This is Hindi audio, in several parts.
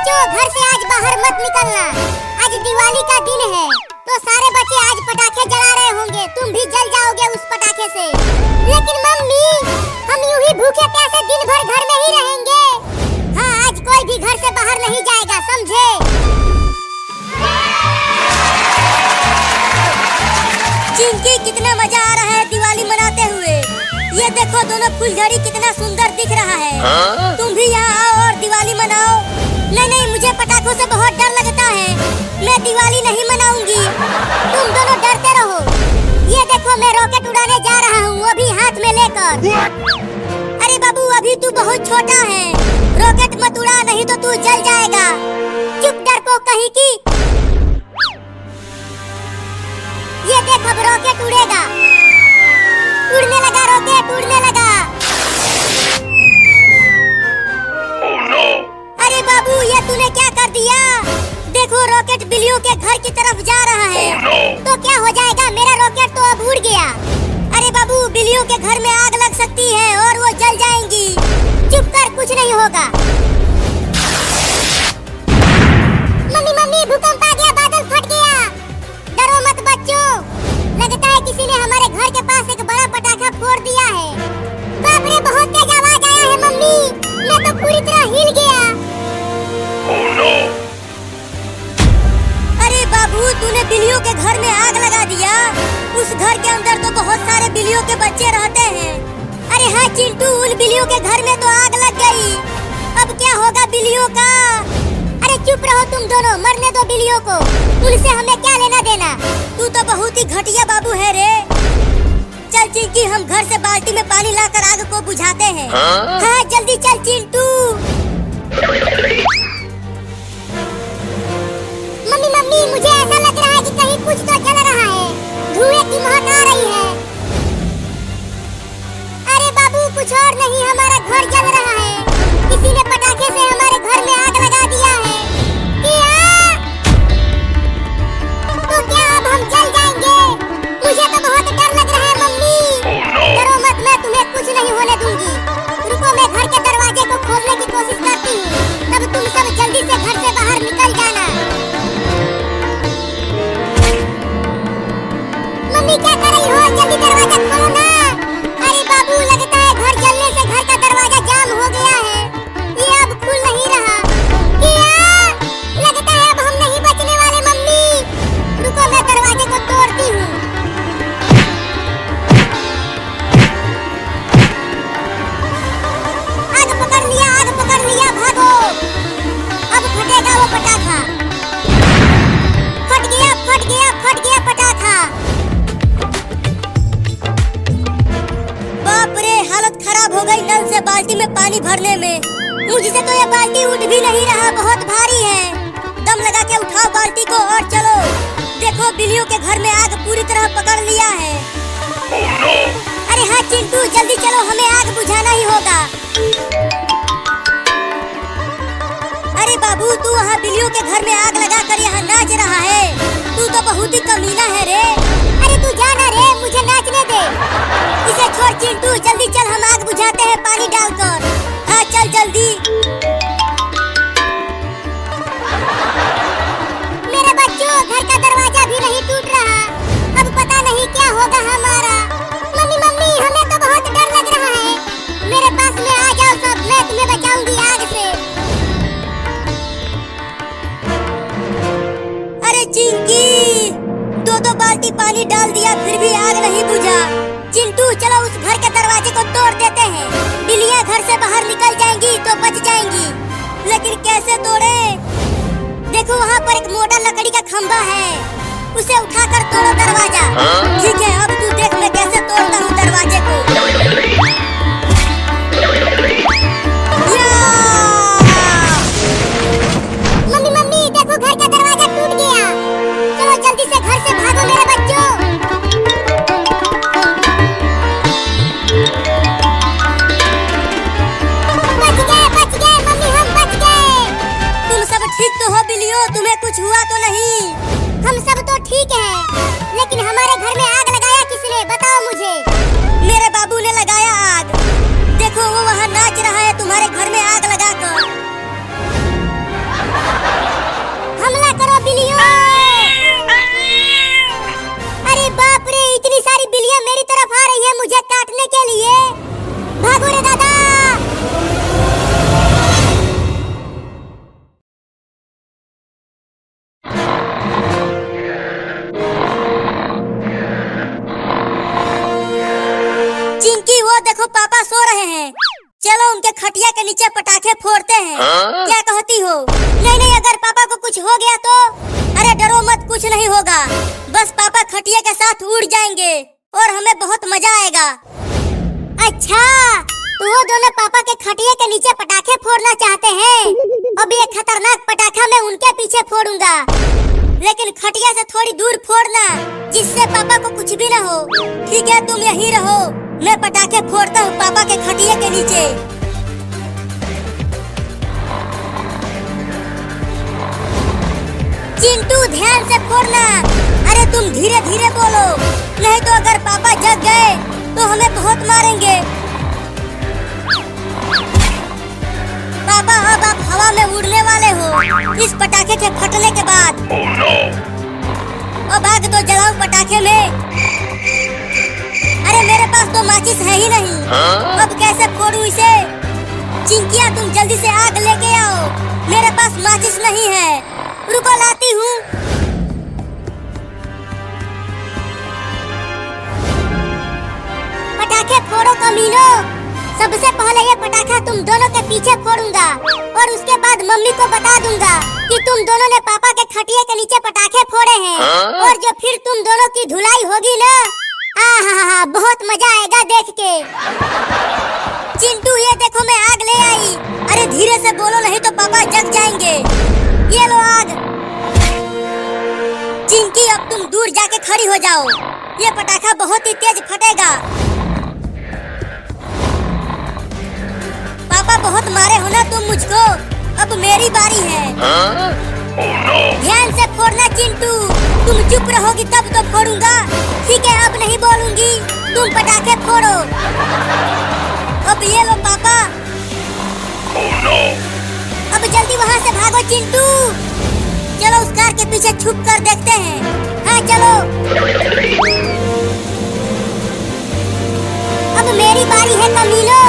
बच्चों, घर से आज बाहर मत निकलना। आज दिवाली का दिन है, तो सारे बच्चे आज पटाखे जला रहे होंगे। तुम भी जल जाओगे उस पटाखे से। लेकिन मम्मी, हम यूं ही भूखे प्यासे दिन भर घर में ही रहेंगे। हाँ, आज कोई भी घर से बाहर नहीं जाएगा, समझे? चिंकी, कितना मजा आ रहा है दिवाली मनाते हुए। ये देखो, दोनों फुलझड़ी कितना सुंदर दिख रहा है। तुम भी यहाँ आओ और दिवाली मनाओ। नहीं, मुझे पटाखों से बहुत डर लगता है। मैं दिवाली नहीं मनाऊंगी। तुम दोनों डरते रहो। ये देखो, मैं रॉकेट उड़ाने जा रहा हूँ, वो भी हाथ में लेकर। अरे बाबू, अभी तू बहुत छोटा है। रॉकेट मत उड़ा, नहीं तो तू जल जाएगा। चुप डरपोक कहीं की। ये देख, अब रॉकेट उड़ेगा। उड़ने लगा रॉकेट, उड़ने लगा। Oh no! अरे बाबू, ये तूने क्या कर दिया? देखो, रॉकेट बिल्लियों के घर की तरफ जा रहा है। Oh no! तो क्या हो जाएगा? मेरा रॉकेट तो अब उड़ गया। अरे बाबू, बिल्लियों के घर में आग लग सकती है और वो जल जाएंगी। चुप कर, कुछ नहीं होगा। मम्मी, भूकंप आ गया, बादल फट गया। डरो मत बच्चों। लगता है किसी ने हमारे घर के पास एक बड़ा पटाखा फोड़ दिया है। बाप रे, बहुत तेज आवाज आया है मम्मी। मैं तो पूरी तरह हिल गया। Oh no! अरे बाबू, तूने बिल्लियों के घर में आग लगा दिया। उस घर के अंदर तो बहुत सारे बिल्लियों के बच्चे रहते हैं। अरे हाँ चिंटू, उन बिल्लियों के घर में तो आग लग गई। अब क्या होगा बिल्लियों का? अरे चुप रहो तुम दोनों, मरने दो बिल्लियों को। उनसे हमें क्या लेना देना? तू तो बहुत ही घटिया बाबू है रे। चल चिंकी, हम घर से बाल्टी में पानी लाकर आग को बुझाते हैं। हाँ, जल्दी चल चिंटू। मम्मी, मुझे ऐसा लग रहा है कि कहीं कुछ तो जल रहा है। धुएं की महक आ रही है। अरे बाबू, कुछ और नहीं, हमारा घर जल रहा है। किसी ने पटाखे से हमारे घर में आग लगा दिया है। तो क्या अब हम जल जाएंगे? मुझे तो बहुत डर लग रहा है मम्मी। Oh no! डरो मत, मैं तुम्हें कुछ नहीं होने दूंगी। रुको, मैं घर के दरवाजे को खोलने की कोशिश करती हूँ। तब तुम सब जल्दी से घर से बाहर निकल जाना। मम्मी, क्या कर रही हो? जल्दी दरवाजा खोलो ना। अरे बाबू, लगता है घर जलने से घर का दरवाजा जाम हो गया है। ये अब खुल नहीं रहा। लगता है अब हम नहीं बचने वाले मम्मी। रुको, मैं दरवाजे को तोड़ती हूँ। आग पकड़ लिया, आग पकड़ लिया, भागो। अब फटेगा वो पटाखा। फट गया, फट गया, फट गया पटाखा। बाप रे, हालत खराब हो गई नल से बाल्टी में पानी भरने में। मुझसे तो ये बाल्टी उठ भी नहीं रहा, बहुत भारी है। दम लगा के उठाओ बाल्टी को और चलो। देखो, बिल्लियों के घर में आग पूरी तरह पकड़ लिया है। Oh no! अरे हाँ चिंटू, जल्दी चलो, हमें आग बुझाना ही होगा। अरे बाबू, तू वहाँ बिल्लियों के घर में आग लगा कर यहाँ नाच रहा है। तू तो बहुत ही कमीना है रे। अरे तू जाना रे, मुझे नाचने दे। इसे छोड़ चिंटू, जल्दी चल, हम आग बुझाते हैं पानी डालकर। हाँ चल जल्दी। मेरे बच्चों, घर का दरवाजा भी नहीं टूट रहा। अब पता नहीं क्या होगा हमारा। मम्मी, हमें तो बहुत डर लग रहा है। मेरे पास में आ जाओ सब, मैं तुम्हें बचाऊंगी आग से। अरे चिंकी, दो बाल्टी पानी डाल दिया, फिर भी आग नहीं बुझा। चिंटू, चलो उस घर के दरवाजे को तोड़ देते हैं। बिल्लियां घर से बाहर निकल जाएंगी तो बच जाएंगी। लेकिन कैसे तोड़े? देखो, वहाँ पर एक मोटा लकड़ी का खंभा है, उसे उठाकर तोड़ो दरवाजा। ठीक है, अब तू देख मैं कैसे तोड़ता हूँ दरवाजे को। मम्मी, देखो घर का दरवाजा टूट गया। चलो जल्दी से घर से भागो मेरे बच्चों। बच गए मम्मी, हम बच गए। तुम सब ठीक तो हो बिल्लियों? तुम्हें कुछ हुआ तो नहीं? हम सब तो ठीक हैं, लेकिन हमारे घर में आग लगाया किसने, बताओ मुझे। मेरे बाबू ने लगाया आग। देखो, वो वहाँ नाच रहा है तुम्हारे घर में आग लगाकर। बचाने के लिए। भागो रे दादा। चिंकी वो देखो पापा सो रहे हैं। चलो उनके खटिया के नीचे पटाखे फोड़ते हैं। क्या कहती हो? नहीं नहीं, अगर पापा को कुछ हो गया तो? अरे डरो मत, कुछ नहीं होगा। बस पापा खटिया के साथ उड़ जाएंगे और हमें बहुत मजा आएगा। अच्छा, तो वो दोनों पापा के खटिया के नीचे पटाखे फोड़ना चाहते हैं। अब ये खतरनाक पटाखा मैं उनके पीछे फोड़ूंगा, लेकिन खटिया से थोड़ी दूर फोड़ना, जिससे पापा को कुछ भी ना हो। ठीक है, तुम यहीं रहो, मैं पटाखे फोड़ता हूँ पापा के खटिया के नीचे। चिंटू ध्यान से फोड़ना। अरे तुम धीरे धीरे बोलो, नहीं तो अगर पापा जग गए तो हमें बहुत मारेंगे। पापा अब आप हवा में उड़ने वाले हो इस पटाखे के फटने के बाद। Oh no! अब आग तो जलाओ पटाखे में। अरे मेरे पास तो माचिस है ही नहीं। अब कैसे फोड़ूं इसे? चिंकिया तुम जल्दी से आग लेके आओ, मेरे पास माचिस नहीं है। रुको लाती हूँ। पटाखे फोड़ो कमीनो। सबसे पहले ये पटाखा तुम दोनों के पीछे फोड़ूंगा और उसके बाद मम्मी को बता दूंगा कि तुम दोनों ने पापा के खटिया के नीचे पटाखे फोड़े हैं। और जो फिर तुम दोनों की धुलाई होगी ना, आहा बहुत मजा आएगा देख के। चिंटू ये देखो मैं आग ले आई। अरे धीरे से बोलो, नहीं तो पापा जग जाएंगे। ये लो आग। चिंकी अब तुम दूर जाके खड़ी हो जाओ, ये पटाखा बहुत ही तेज फटेगा। पापा बहुत मारे हो ना तुम मुझको, अब मेरी बारी है। Oh no! ध्यान से फोड़ना चिंटू, तुम चुप रहोगी तब तो फोड़ूंगा। ठीक है, अब नहीं बोलूंगी, तुम पटाखे फोड़ो। अब ये लो पापा। Oh no! अब जल्दी वहाँ से भागो चिंटू। चलो उस कार के पीछे छुप कर देखते हैं। हाँ चलो। अब मेरी बारी है कमीनो।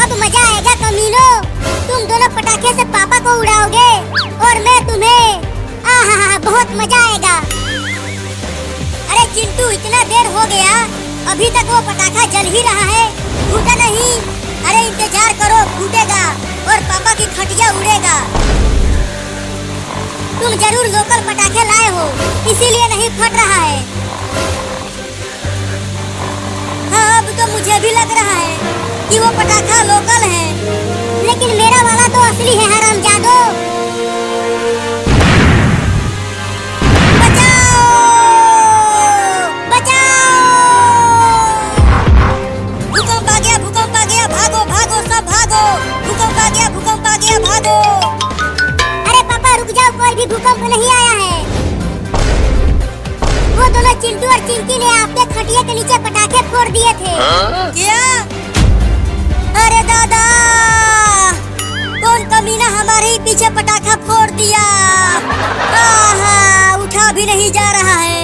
अब मजा आएगा कमीनो। तुम दोनों पटाखे से पापा को उड़ाओगे और मैं तुम्हें। आहा बहुत मजा आएगा। अरे चिंटू इतना देर हो गया, अभी तक वो पटाखा जल ही रहा है, फूटा नहीं। अरे इंतजार करो, फूटेगा और पापा की खटिया उड़ेगा। तुम जरूर लोकल पटाखे लाए हो, इसीलिए नहीं फट रहा है। हाँ अब तो मुझे भी लग रहा है कि वो पटाखा लोकल है, लेकिन मेरा वाला तो असली है हरामजादो। बचाओ बचाओ। भूकंप आ गया, भूकंप आ गया, भागो भागो सब भागो। भूकंप आ गया, भूकंप आ गया, भागो। अरे पापा रुक जाओ, कोई भी भूकंप नहीं आया है। वो दोनों चिंटू और चिंकी ने आपके खटिया के नीचे पटाखे फोड़ दिए थे। क्या? अरे दादा, कौन कमीना हमारे ही पीछे पटाखा फोड़ दिया। आहा उठा भी नहीं जा रहा है।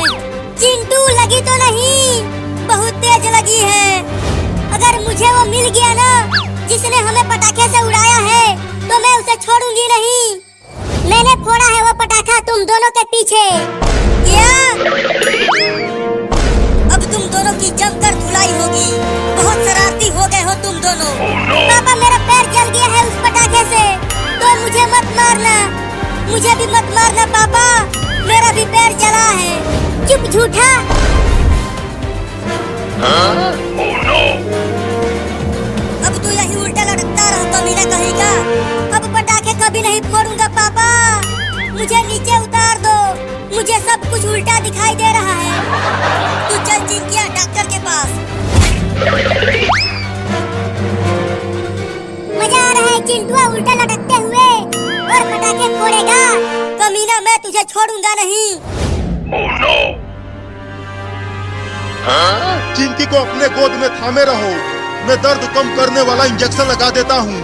चिंटू लगी तो नहीं, बहुत तेज लगी है। अगर मुझे वो मिल गया ना जिसने हमें पटाखे से उड़ाया है, तो मैं उसे छोड़ूंगी नहीं। मैंने फोड़ा है वो पटाखा तुम दोनों के पीछे। क्या? अब तुम दोनों की जमकर धुलाई होगी। बहुत शरारती हो गए हो तुम दोनों। Oh no! पापा मेरा पैर जल गया है उस पटाखे से, तो मुझे मत मारना। मुझे भी मत मारना पापा, मेरा भी पैर जला है। चुप झूठा। Oh no! अब तू यही उल्टा लटकता रहो कमीना कहीं का। अब पटाखे कभी नहीं फोड़ूंगा पापा, मुझे नीचे उतार दो। मुझे सब कुछ उल्टा दिखाई दे रहा है। तू चल चिंकिया डॉक्टर के पास। मजा आ रहा है चिंटुआ उल्टा लटकते हुए और पटाखे फोड़ेगा। कमीना मैं तुझे छोड़ूंगा नहीं। Oh no! चिंकी को अपने गोद में थामे रहो, मैं दर्द कम करने वाला इंजेक्शन लगा देता हूँ।